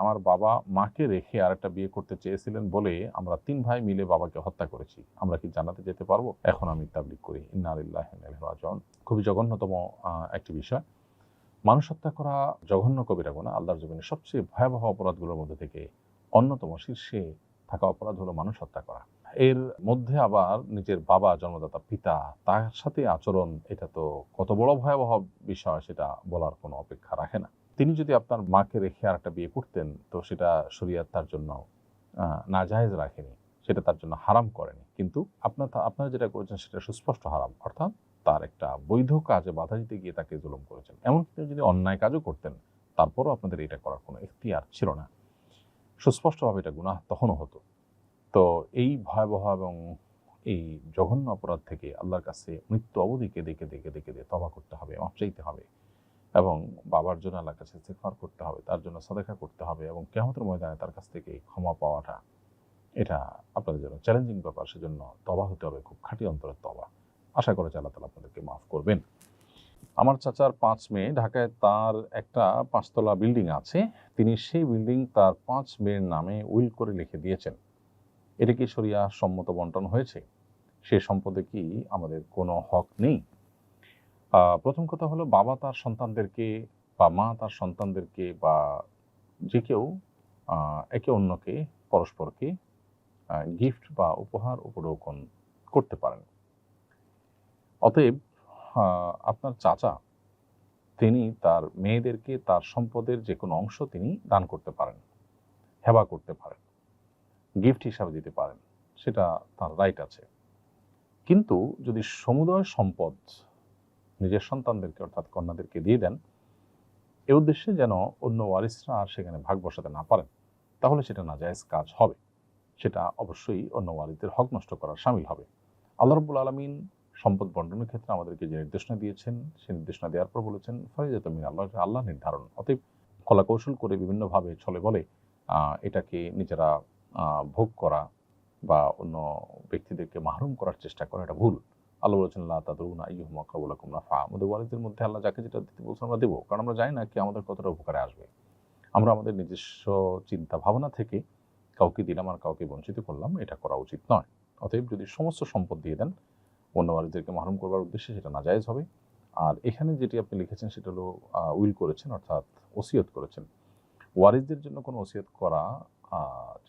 আমার বাবা মাকে রেখে আরেকটা বিয়ে করতে চেয়েছিলেন বলে আমরা ৩ ভাই মিলে বাবাকে হত্যা করেছি। আমরা কি জান্নাতে যেতে পারবো? এখন আমি তাবলীগ করি। ইন্না লিল্লাহি ওয়া ইন্না ইলাইহি রাজিউন। খুবই জঘন্যতম একটি বিষয়। মানুষ হত্যা করা জঘন্য কবিরা গুনাহ। আল্লাহর জমিনে সবচেয়ে ভয়াবহ অপরাধগুলোর মধ্যে থেকে অন্যতম শীর্ষে থাকা অপরাধ হলো মানুষ হত্যা করা। এর মধ্যে আবার নিজের বাবা, জন্মদাতা পিতা, তার সাথে আচরণ, এটা তো কত বড় ভয়াবহ বিষয় সেটা বলার কোনো অপেক্ষা রাখে না। তিনি যদি আপনার মাকে রেখে আরেকটা বিয়ে করতেন, তো সেটা শরীয়ত তার জন্য নাজায়েজ রাখেনি, সেটা তার জন্য হারাম করেনি। কিন্তু আপনারা যেটা করেছেন সেটা সুস্পষ্ট হারাম, অর্থাৎ তার একটা বৈধ কাজে বাধা দিতে গিয়ে তাকে জুলুম করেছেন। এমনকি যদি অন্যায় কাজও করতেন, তারপরও আপনাদের এটা করার কোনো ইখতিয়ার ছিল না। সুস্পষ্টভাবে এটা গুনাহ তখনও হতো। তো এই ভয়াবহ এবং এই জঘন্য অপরাধ থেকে আল্লাহর কাছে মৃত্যু অবধি কেঁদে তওবা করতে হবে, মাফ চাইতে হবে এবং বাবার জন্য আল্লাহর কাছে ইস্তিগফার করতে হবে, তার জন্য সাদাকা করতে হবে এবং কিয়ামতের ময়দানে তার কাছ থেকে ক্ষমা পাওয়াটা, এটা আপনাদের জন্য চ্যালেঞ্জিং ব্যাপার। সেজন্য তওবা হতে হবে, খুব খাঁটি অন্তরের তওবা। আশা করা যায় আল্লাহ তাআলা আপনাদেরকে মাফ করবেন। আমার চাচার ৫ মেয়ে, ঢাকায় তার একটা ৫ তলা বিল্ডিং আছে। তিনি সেই বিল্ডিং তার ৫ মেয়ের নামে উইল করে লিখে দিয়েছেন। এটা কি শরিয়া সম্মত বন্টন হয়েছে? সে সম্পদে কি আমাদের কোনো হক নেই? প্রথম কথা হলো, বাবা তার সন্তানদেরকে বা মা তার সন্তানদেরকে বা যে কেউ একে অন্যকে, পরস্পরকে গিফট বা উপহার উপঢৌকন করতে পারেন। অতএব আপনার চাচা তিনি তার মেয়েদেরকে তার সম্পদের যে কোনো অংশ তিনি দান করতে পারেন, হেবা করতে পারেন, গিফট হিসাবে দিতে পারেন, সেটা তার রাইট আছে। কিন্তু যদি সমুদয় সম্পদ নিজের সন্তানদেরকে অর্থাৎ কন্যাদেরকে দিয়ে দেন এ উদ্দেশ্যে যেন অন্য ওয়ারিসরা আর সেখানে ভাগ বসাতে না পারেন, তাহলে সেটা নাজায়েজ কাজ হবে। সেটা অবশ্যই অন্য ওয়ারিসদের হক নষ্ট করার শামিল হবে। আল্লাহ রাব্বুল আলামিন সম্পদ বন্টনের ক্ষেত্রে আমাদেরকে যে নির্দেশনা দিয়েছেন, সেই নির্দেশনা দেওয়ার পর বলেছেন ফারিজাতুম মিন আল্লাহ, আল্লাহ নির্ধারণ। অতএব কলাকৌশল করে বিভিন্নভাবে ছলে বলে এটাকে নিজেরা ভোগ করা বা অন্য ব্যক্তিদেরকে মাহরুম করার চেষ্টা করা, এটা ভুল। আল্লাহ বলেছেন লা তাদরুনা আইয়ুহুম আকরাবু লাকুম নাফআ। আমাদের ওয়ারিসদের মধ্যে আল্লাহ যাকে যেটা দিতে বলছেন আমরা দেবো, কারণ আমরা জানি না কে আমাদের কতটা উপকারে আসবে। আমরা আমাদের নিজস্ব চিন্তা ভাবনা থেকে কাউকে দিলাম আর কাউকে বঞ্চিত করলাম, এটা করা উচিত নয়। অতএব যদি সমস্ত সম্পদ দিয়ে দেন অন্য ওয়ারিসদেরকে মাহরুম করবার উদ্দেশ্যে, সেটা নাজায়েজ হবে। আর এখানে যেটি আপনি লিখেছেন সেটা হলো উইল করেছেন, অর্থাৎ ওসিয়ত করেছেন। ওয়ারিসদের জন্য কোনো ওসিয়ত করা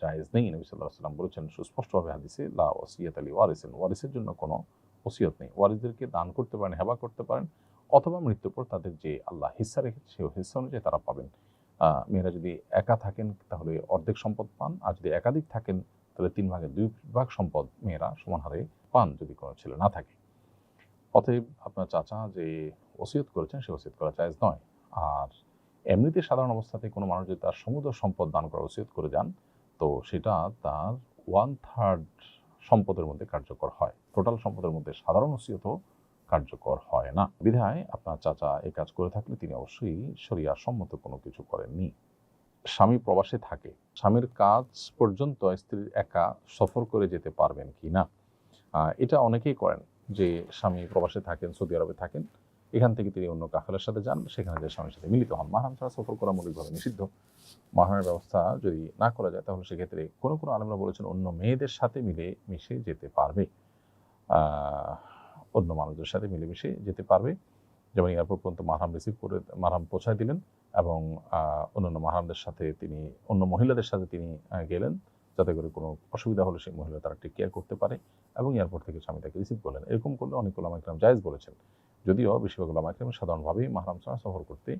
জায়েজ নেই। নবী সাল্লাল্লাহু আলাইহি ওয়াসাল্লাম বলেছেন সুস্পষ্টভাবে হাদিসে, লা ওসিয়াতা লিওয়ারিসিন, ওয়ারিসের জন্য কোনো ওসিয়ত নেই। ওয়ারিসদেরকে দান করতে পারেন, হেবা করতে পারেন, অথবা মৃত্যুর পর তাদের যে আল্লাহ হিস্সা রেখেছে সেই হিস্সা অনুযায়ী তারা পাবেন। মেয়েরা যদি একা থাকেন তাহলে অর্ধেক সম্পদ পান, আর যদি একাধিক থাকেন তাহলে 3 ভাগের 2 ভাগ সম্পদ মেয়েরা সমান হারে পান, যদি কোনো ছেলে না থাকে। অতএব আপনার চাচা যে ওসিয়ত করেছেন সে ওসিয়ত করা জায়েজ নয়। আর এমনিতে সাধারণ অবস্থাতে কোনো মানুষ যদি তার সমুদয় সম্পদ দান করার ওসিয়ত করে যান, তো সেটা তার 1/3 সম্পদের মধ্যে কার্যকর হয়। টোটাল সম্পদের মধ্যে সাধারণ ওসিয়তও কার্যকর হয় না। বিধায় আপনার চাচা এই কাজ করে থাকলে তিনি অবশ্যই শরিয়া সম্মত কোনো কিছু করেননি। স্বামী প্রবাসে থাকে, স্বামীর কাজ পর্যন্ত স্ত্রীর একা সফর করে যেতে পারবেন কি না? এটা অনেকেই করেন যে স্বামী প্রবাসে থাকেন, সৌদি আরবে থাকেন, এখান থেকে তিনি অন্য কাফেলার সাথে যান, সেখানে যে স্বামীর সাথে মিলিত হন। মাহরাম ছাড়া সফর করা মৌলিকভাবে নিষিদ্ধ। মাহরামের ব্যবস্থা যদি না করা যায় তাহলে সেক্ষেত্রে কোনো আলেমরা বলেছেন অন্য মেয়েদের সাথে মিশে যেতে পারবে, অন্য মানুষদের সাথে মিলেমিশে যেতে পারবে। যেমন এয়ারপোর্ট পর্যন্ত মাহরাম রিসিভ করে মাহরাম পৌঁছায় দিলেন এবং অন্যান্য মাহরামদের সাথে তিনি, অন্য মহিলাদের সাথে তিনি গেলেন, যাতে করে কোনো অসুবিধা হলে সেই মহিলা তারা টেক কেয়ার করতে পারে, এবং এয়ারপোর্ট থেকে স্বামী তাকে রিসিভ করলেন। এরকম করলে অনেক উলামা ইকরাম জায়েজ বলেছেন, যদিও বেশিরভাগ উলামা ইকরাম সাধারণভাবেই মাহরাম ছাড়া সফর করতে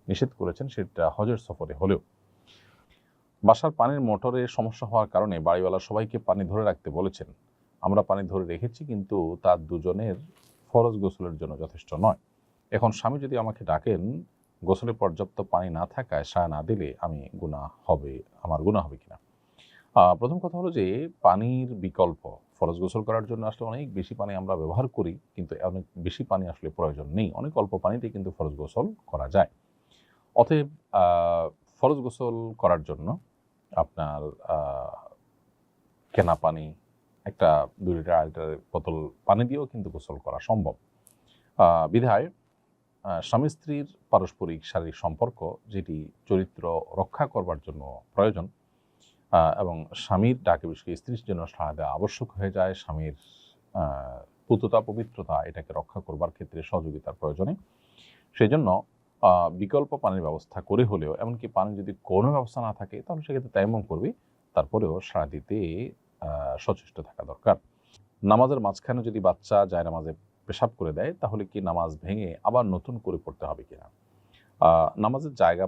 নিষেধ করেছেন, সেটা হজের সফরে হলেও। বাসার পানির মোটরে সমস্যা হওয়ার কারণে বাড়িওয়ালা সবাইকে পানি ধরে রাখতে বলেছেন। আমরা পানি ধরে রেখেছি, কিন্তু তার দুজনের ফরজ গোসলের জন্য যথেষ্ট নয়। এখন স্বামী যদি আমাকে ডাকেন, গোসলে পর্যাপ্ত পানি না থাকায় সায় না দিলে আমার গুনাহ হবে কিনা? প্রথম কথা হলো যে পানির বিকল্প, ফরজ গোসল করার জন্য আসলে অনেক বেশি পানি আমরা ব্যবহার করি, কিন্তু অনেক বেশি পানি আসলে প্রয়োজন নেই। অনেক অল্প পানিতে কিন্তু ফরজ গোসল করা যায়। অতএব ফরজ গোসল করার জন্য আপনার কেনা পানি, একটা 2 লিটার 2.5 লিটারের বোতল পানি দিয়েও কিন্তু গোসল করা সম্ভব। বিধায় স্বামী স্ত্রীর পারস্পরিক শারীরিক সম্পর্ক যেটি চরিত্র রক্ষা করবার জন্য প্রয়োজন এবং স্বামীর ডাকে বিশেষ স্ত্রীর জন্য সাড়া দেওয়া আবশ্যক হয়ে যায়, স্বামীর পুততা পবিত্রতা এটাকে রক্ষা করবার ক্ষেত্রে সহযোগিতার প্রয়োজনে, সেই জন্য বিকল্প পানির ব্যবস্থা করে হলেও, এমনকি পানি যদি কোনো ব্যবস্থা না থাকে তাহলে সেক্ষেত্রে তায়াম্মুম করবে, তারপরেও সাড়া দিতে সচেষ্ট থাকা দরকার। নামাজের মাঝখানে যদি বাচ্চা যায় নামাজে পেশাব করে দেয় তাহলে কি নামাজ ভেঙে আবার নতুন করে পড়তে হবে কিনা? নামাজের জায়গা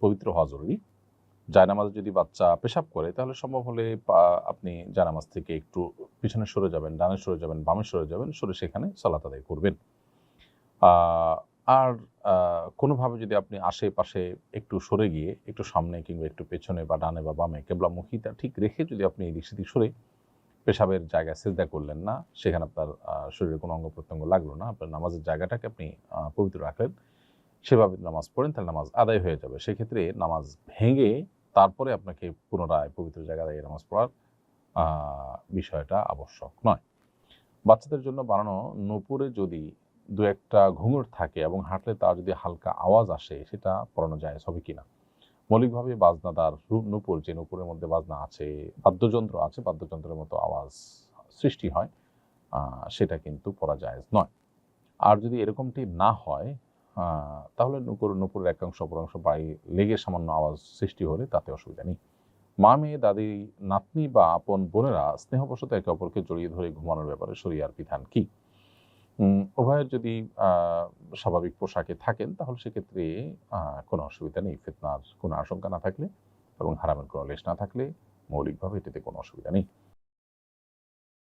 পবিত্র হওয়া জরুরি। জায়নামাজে যদি বাচ্চা পেশাব করে তাহলে সম্ভব হলে আপনি জায়নামাজ থেকে একটু পিছনে সরে যাবেন, ডানে সরে যাবেন, বামে সরে যাবেন, সরে সেখানে সালাত আদায় করবেন। আর কোনোভাবে যদি আপনি আশেপাশে একটু সরে গিয়ে একটু সামনে কিংবা একটু পেছনে বা ডানে বা বামে কেবলামুখীটা ঠিক রেখে যদি আপনি এদিক সেদিক সরে পেশাবের জায়গায় সেজদা করলেন না, সেখানে আপনার শরীরের কোনো অঙ্গ প্রত্যঙ্গ লাগলো না, আপনার নামাজের জায়গাটাকে আপনি পবিত্র রাখলেন, সেভাবে নামাজ পড়েন, তাহলে নামাজ আদায় হয়ে যাবে। সেক্ষেত্রে নামাজ ভেঙে তারপরে আপনাকে পুনরায় পবিত্র জায়গায় দাঁড়িয়ে নামাজ পড়ার বিষয়টা আবশ্যক নয়। বাচ্চাদের জন্য বানানো নূপুরে যদি দু একটা ঘুঙুর থাকে এবং হাঁটলে তা যদি হালকা আওয়াজ আসে, সেটা পড়ানো যায় হবে কিনা? মৌলিকভাবে বাজনাদার নূপুর, যে নূপুরের মধ্যে বাজনা আছে, বাদ্যযন্ত্র আছে, বাদ্যযন্ত্রের মতো আওয়াজ সৃষ্টি হয়, সেটা কিন্তু পড়া জায়েজ নয়। আর যদি এরকমটি না হয় তাহলে নূপুরের একাংশ অপরাংশ বাড়ি লেগে সামান্য আওয়াজ সৃষ্টি হলে তাতে অসুবিধা নেই। মা, মেয়ে, দাদি, নাতনি বা আপন বোনেরা স্নেহবশত একে অপরকে জড়িয়ে ধরে ঘুমানোর ব্যাপারে শরিয়ার বিধান কি? উভয়ের যদি স্বাভাবিক পোশাকে থাকেন তাহলে সেক্ষেত্রে কোনো অসুবিধা নেই। ফিতনার কোনো আশঙ্কা না থাকলে এবং হারামের কোনো লেশ না থাকলে মৌলিকভাবে এটাতে কোনো অসুবিধা নেই।